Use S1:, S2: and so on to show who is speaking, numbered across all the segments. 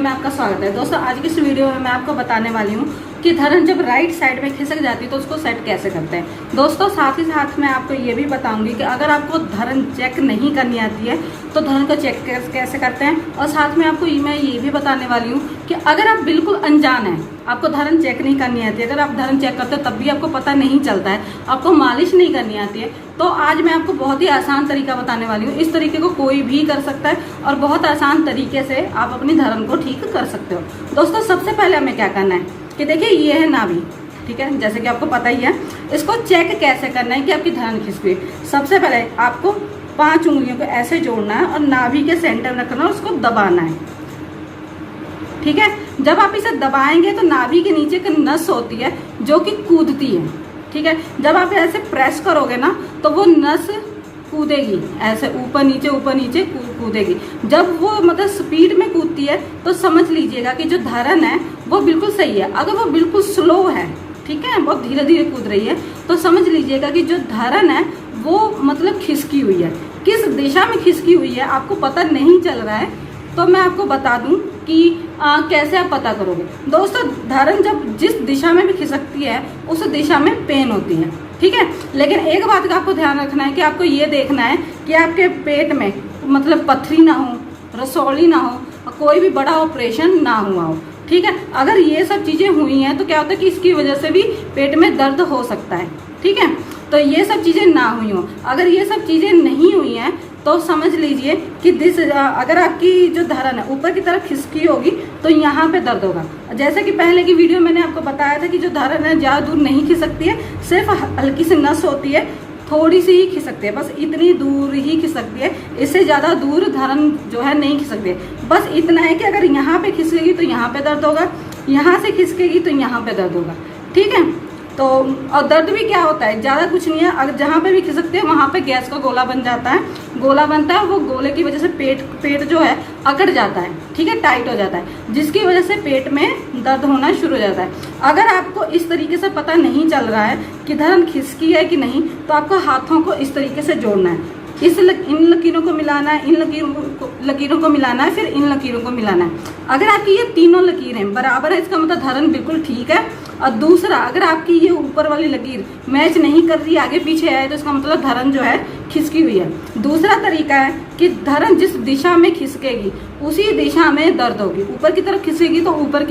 S1: Video में आपका स्वागत है। दोस्तों आज की इस वीडियो में मैं आपको बताने वाली हूँ कि धरन जब राइट साइड में खिसक जाती है तो उसको सेट कैसे करते हैं। दोस्तों साथ ही साथ मैं आपको ये भी बताऊंगी कि अगर आपको धरन चेक नहीं करनी आती है तो धरन को चेक कैसे करते हैं। और साथ में आपको मैं ये भी बताने वाली हूँ कि अगर आप बिल्कुल अनजान हैं, आपको धरन चेक नहीं करनी आती है, अगर आप धरन चेक करते हो तब भी आपको पता नहीं चलता है, आपको मालिश नहीं करनी आती है, तो आज मैं आपको बहुत ही आसान तरीका बताने वाली हूँ। इस तरीके को कोई भी कर सकता है और बहुत आसान तरीके से आप अपनी धरन को ठीक कर सकते हो। दोस्तों सबसे पहले हमें क्या करना है कि देखिए ये है नाभि, ठीक है, जैसे कि आपको पता ही है। इसको चेक कैसे करना है कि आपकी धरन खिसकी। सबसे पहले आपको 5 उंगलियों को ऐसे जोड़ना है और नाभि के सेंटर में रखना है, उसको दबाना है, ठीक है। जब आप इसे दबाएंगे तो नाभि के नीचे एक नस होती है जो कि कूदती है, ठीक है। जब आप ऐसे प्रेस करोगे ना तो वो नस कूदेगी, ऐसे ऊपर नीचे कूदेगी। जब वो मतलब स्पीड में कूदती है तो समझ लीजिएगा कि जो धरन है वो बिल्कुल सही है। अगर वो बिल्कुल स्लो है, ठीक है, बहुत धीरे धीरे कूद रही है, तो समझ लीजिएगा कि जो धरन है वो मतलब खिसकी हुई है। किस दिशा में खिसकी हुई है आपको पता नहीं चल रहा है, तो मैं आपको बता दूं कि कैसे आप पता करोगे। दोस्तों धरन जब जिस दिशा में भी खिसकती है उस दिशा में पेन होती है, ठीक है। लेकिन एक बात का आपको ध्यान रखना है कि आपको ये देखना है कि आपके पेट में मतलब पथरी ना हो, रसौली ना हो, कोई भी बड़ा ऑपरेशन ना हुआ हो, ठीक है। अगर ये सब चीजें हुई हैं तो क्या होता है कि इसकी वजह से भी पेट में दर्द हो सकता है, ठीक है। तो ये सब चीजें ना हुई हो, अगर ये सब चीजें नहीं हुई हैं तो समझ लीजिए कि अगर आपकी जो धरन है ऊपर की तरफ खिसकी होगी तो यहाँ पे दर्द होगा। जैसे कि पहले की वीडियो मैंने आपको बताया था कि जो धरन है ज़्यादा दूर नहीं खिसकती है, सिर्फ हल्की सी नस होती है, थोड़ी सी ही खिसकती है, बस इतनी दूर ही खिसकती है, इससे ज़्यादा दूर धरन जो है नहीं खिसकती है। बस इतना है कि अगर यहाँ पे खिसकेगी तो यहाँ पे दर्द होगा, यहाँ से खिसकेगी तो यहाँ पे दर्द होगा, ठीक है। तो और दर्द भी क्या होता है, ज़्यादा कुछ नहीं है, अगर जहाँ पे भी खिसकते हैं वहाँ पे गैस का गोला बन जाता है, गोला बनता है, वो गोले की वजह से पेट जो है अकड़ जाता है, ठीक है, टाइट हो जाता है, जिसकी वजह से पेट में दर्द होना शुरू हो जाता है। अगर आपको इस तरीके से पता नहीं चल रहा है कि धरन खिसकी है कि नहीं, तो आपको हाथों को इस तरीके से जोड़ना है, इन लकीरों को मिलाना है, इन लकीरों को मिलाना है, फिर इन लकीरों को मिलाना है। अगर आपकी ये तीनों लकीरें बराबर है इसका मतलब धरन बिल्कुल ठीक है। और दूसरा, अगर आपकी ये ऊपर वाली लकीर मैच नहीं कर रही, आगे पीछे है, तो इसका मतलब धरन जो है खिसकी हुई है। दूसरा तरीका है कि धरन जिस दिशा में खिसकेगी उसी दिशा में दर्द होगी, ऊपर की तरफ खिसकेगी तो ऊपर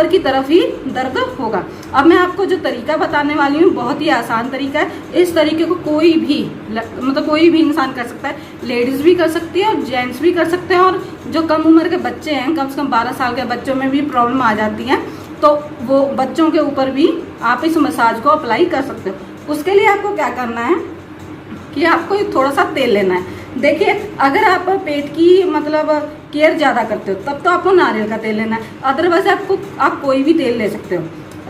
S1: की तरफ ही दर्द होगा। अब मैं आपको जो तरीका बताने वाली हूँ बहुत ही आसान तरीका है। इस तरीके को कोई भी मतलब कोई भी इंसान कर सकता है, लेडीज भी कर सकती है और जेंट्स भी कर सकते हैं। और जो कम उम्र के बच्चे हैं, कम से कम 12 साल के बच्चों में भी प्रॉब्लम आ जाती है, तो वो बच्चों के ऊपर भी आप इस मसाज को अप्लाई कर सकते हो। उसके लिए आपको क्या करना है कि आपको थोड़ा सा तेल लेना है। देखिए अगर आप पेट की मतलब केयर ज़्यादा करते हो तब तो आपको नारियल का तेल लेना है, अदरवाइज आप कोई भी तेल ले सकते हो।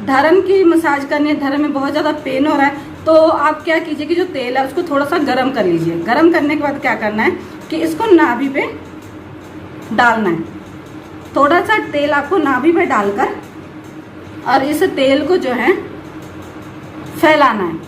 S1: धरन की मसाज करनी है, धरन में बहुत ज़्यादा पेन हो रहा है, तो आप क्या कीजिए कि जो तेल है उसको थोड़ा सा गर्म कर लीजिए। गर्म करने के बाद क्या करना है कि इसको नाभि पे डालना है, थोड़ा सा तेल आपको नाभि पे डालकर और इस तेल को जो है फैलाना है,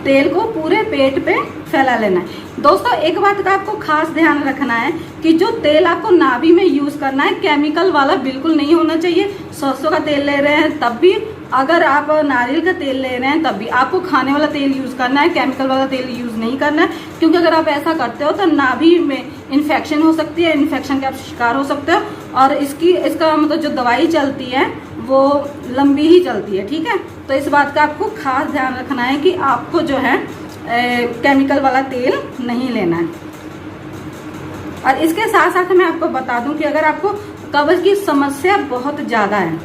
S1: तेल को पूरे पेट पे फैला लेना है। दोस्तों एक बात का आपको खास ध्यान रखना है कि जो तेल आपको नाभि में यूज करना है केमिकल वाला बिल्कुल नहीं होना चाहिए। सरसों का तेल ले रहे हैं तब भी, अगर आप नारियल का तेल ले रहे हैं तब भी आपको खाने वाला तेल यूज करना है, केमिकल वाला तेल यूज नहीं करना है। क्योंकि अगर आप ऐसा करते हो तो नाभि में इन्फेक्शन हो सकती है, इन्फेक्शन के आप शिकार हो सकते हो और इसका मतलब जो दवाई चलती है वो लंबी ही चलती है, ठीक है। तो इस बात का आपको खास ध्यान रखना है कि आपको जो है केमिकल वाला तेल नहीं लेना है। और इसके साथ साथ मैं आपको बता दूं कि अगर आपको कब्ज की समस्या बहुत ज़्यादा है,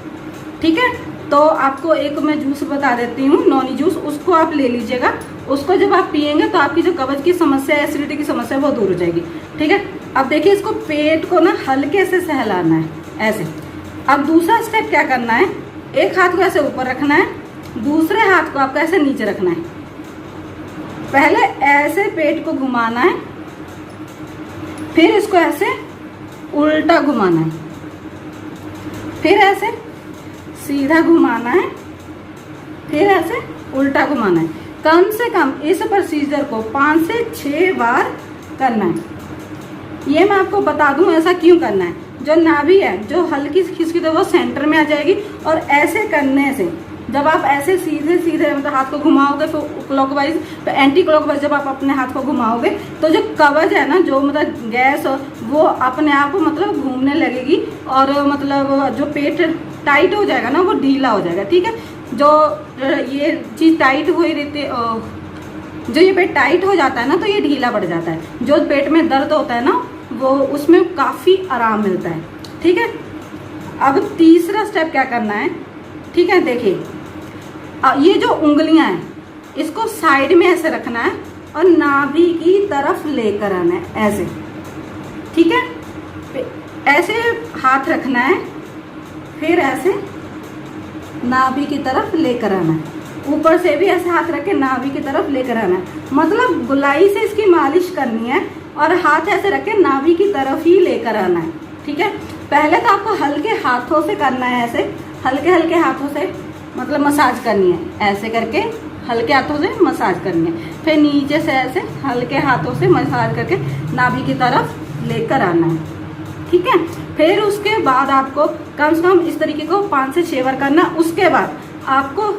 S1: ठीक है, तो आपको एक मैं जूस बता देती हूँ, नॉनी जूस, उसको आप ले लीजिएगा। उसको जब आप पियेंगे तो आपकी जो कब्ज की समस्या, एसिडिटी की समस्या वो दूर हो जाएगी, ठीक है। अब देखिए इसको पेट को ना हल्के से सहलाना है ऐसे। अब दूसरा स्टेप क्या करना है, एक हाथ को ऐसे ऊपर रखना है, दूसरे हाथ को आपको ऐसे नीचे रखना है। पहले ऐसे पेट को घुमाना है, फिर इसको ऐसे उल्टा घुमाना है, फिर ऐसे सीधा घुमाना है, फिर ऐसे उल्टा घुमाना है। कम से कम इस प्रोसीजर को 5 से 6 बार करना है। ये मैं आपको बता दूं ऐसा क्यों करना है। जो नाभि है जो हल्की सी खिसकी तो वो सेंटर में आ जाएगी, और ऐसे करने से जब आप ऐसे सीधे सीधे मतलब हाथ को घुमाओगे फिर क्लॉकवाइज तो एंटी क्लॉकवाइज जब आप अपने हाथ को घुमाओगे तो जो कवच है ना, जो मतलब गैस वो अपने आप मतलब घूमने लगेगी, और मतलब जो पेट टाइट हो जाएगा ना वो ढीला हो जाएगा। ठीक है, जो ये चीज़ टाइट हुई रहती जो ये पेट टाइट हो जाता है ना तो ये ढीला पड़ जाता है। जो पेट में दर्द होता है ना वो उसमें काफ़ी आराम मिलता है। ठीक है, अब तीसरा स्टेप क्या करना है, ठीक है, देखिए ये जो उंगलियां हैं इसको साइड में ऐसे रखना है और नाभि की तरफ लेकर आना है ऐसे। ठीक है, ऐसे हाथ रखना है, फिर ऐसे नाभि की तरफ लेकर आना है, ऊपर से भी ऐसे हाथ रख के नाभि की तरफ लेकर आना है। मतलब गुलाई से इसकी मालिश करनी है और हाथ ऐसे रख के नाभि की तरफ ही लेकर आना है। ठीक है, पहले तो आपको हल्के हाथों से करना है, ऐसे हल्के हल्के हाथों से मतलब मसाज करनी है, ऐसे करके हल्के हाथों से मसाज करनी है। फिर नीचे से ऐसे हल्के हाथों से मसाज करके नाभि की तरफ लेकर आना है। ठीक है, फिर उसके बाद आपको कम से कम इस तरीके को 5 से 6 बार करना। उसके बाद आपको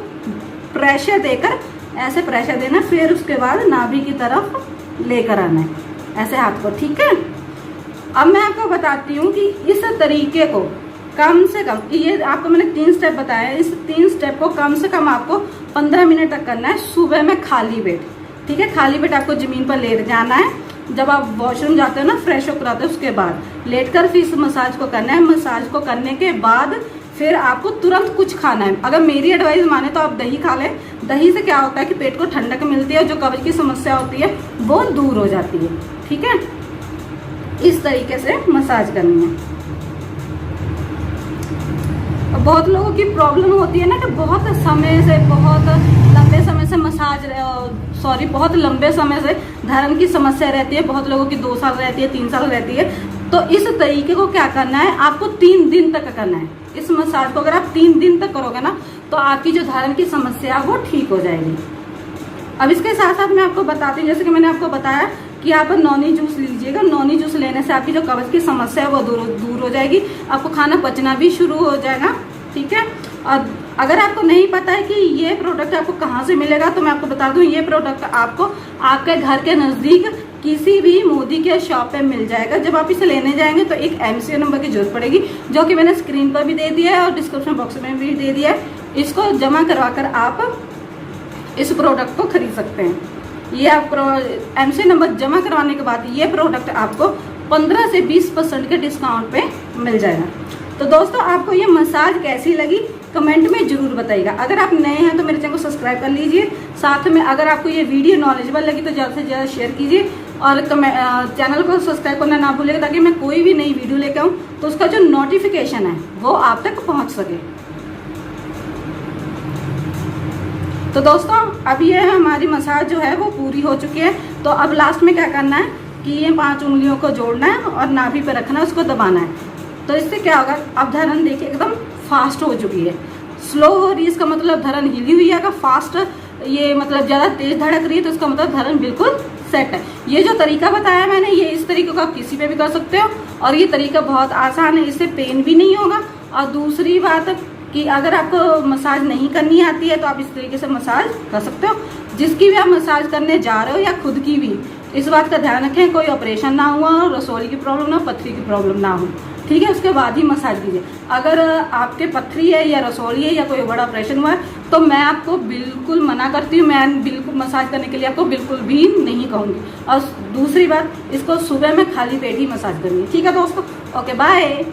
S1: प्रेशर देकर ऐसे प्रेशर देना, फिर उसके बाद नाभि की तरफ लेकर आना है ऐसे हाथ को। ठीक है, अब मैं आपको बताती हूँ कि इस तरीके को कम से कम, ये आपको मैंने 3 स्टेप बताया, इस 3 स्टेप को कम से कम आपको 15 मिनट तक करना है सुबह में खाली पेट। ठीक है, खाली पेट आपको जमीन पर लेट जाना है, जब आप वॉशरूम जाते हो ना फ्रेश होकर आते हो उसके बाद लेटकर फिर इस मसाज को करना है। मसाज को करने के बाद फिर आपको तुरंत कुछ खाना है। अगर मेरी एडवाइस माने तो आप दही खा लें। दही से क्या होता है कि पेट को ठंडक मिलती है और जो कब्ज की समस्या होती है वो दूर हो जाती है। ठीक है, इस तरीके से मसाज करनी है। बहुत लोगों की प्रॉब्लम होती है ना कि बहुत लंबे समय से धर्म की समस्या रहती है। बहुत लोगों की 2 साल रहती है, 3 साल रहती है। तो इस तरीके को क्या करना है, आपको 3 दिन तक करना है। इस मसाज को अगर आप 3 दिन तक करोगे ना तो आपकी जो धर्म की समस्या वो ठीक हो जाएगी। अब इसके साथ साथ मैं आपको बताती हूँ, जैसे कि मैंने आपको बताया कि आप नॉनी जूस लीजिएगा। नॉनी जूस लेने से आपकी जो कब्ज की समस्या है वो दूर हो जाएगी, आपको खाना पचना भी शुरू हो जाएगा। ठीक है, और अगर आपको नहीं पता है कि ये प्रोडक्ट आपको कहाँ से मिलेगा तो मैं आपको बता दूं, ये प्रोडक्ट आपको आपके घर के नज़दीक किसी भी मोदी के शॉप पे मिल जाएगा। जब आप इसे लेने जाएंगे तो एक MCO नंबर की जरूरत पड़ेगी, जो कि मैंने स्क्रीन पर भी दे दिया है और डिस्क्रिप्शन बॉक्स में भी दे दिया है। इसको जमा करवा कर आप इस प्रोडक्ट को खरीद सकते हैं। ये आप MCO नंबर जमा करवाने के बाद ये प्रोडक्ट आपको 15 से 20% के डिस्काउंट पे मिल जाएगा। तो दोस्तों, आपको ये मसाज कैसी लगी कमेंट में जरूर बताइएगा। अगर आप नए हैं तो मेरे चैनल को सब्सक्राइब कर लीजिए। साथ में अगर आपको ये वीडियो नॉलेजेबल लगी तो ज़्यादा से ज़्यादा शेयर कीजिए और चैनल को सब्सक्राइब करना ना भूलिएगा, ताकि मैं कोई भी नई वीडियो लेकर आऊँ तो उसका जो नोटिफिकेशन है वो आप तक पहुँच सके। तो दोस्तों, अब ये हमारी मसाज जो है वो पूरी हो चुकी है। तो अब लास्ट में क्या करना है कि ये 5 उंगलियों को जोड़ना है और नाभि पे रखना है, उसको दबाना है। तो इससे क्या होगा, अब धड़न देखिए एकदम फास्ट हो चुकी है। स्लो हो रही है इसका मतलब धड़न हिली हुई है। अगर फास्ट ये मतलब ज़्यादा तेज धड़क रही है तो इसका मतलब धड़न बिल्कुल सेट है। ये जो तरीका बताया मैंने, ये इस तरीके को आप किसी पे भी कर सकते हो और ये तरीका बहुत आसान है, इससे पेन भी नहीं होगा। और दूसरी बात कि अगर आपको मसाज नहीं करनी आती है तो आप इस तरीके से मसाज कर सकते हो। जिसकी भी आप मसाज करने जा रहे हो या खुद की भी, इस बात का ध्यान रखें कोई ऑपरेशन ना हुआ हो, रसोली की प्रॉब्लम ना, पथरी की प्रॉब्लम ना हो। ठीक है, उसके बाद ही मसाज कीजिए। अगर आपके पथरी है या रसोली है या कोई बड़ा ऑपरेशन हुआ है तो मैं आपको बिल्कुल मना करती हूँ, मैं बिल्कुल मसाज करने के लिए आपको बिल्कुल भी नहीं कहूँगी। और दूसरी बात, इसको सुबह में खाली पेट ही मसाज करनी है। ठीक है दोस्तों, ओके बाय।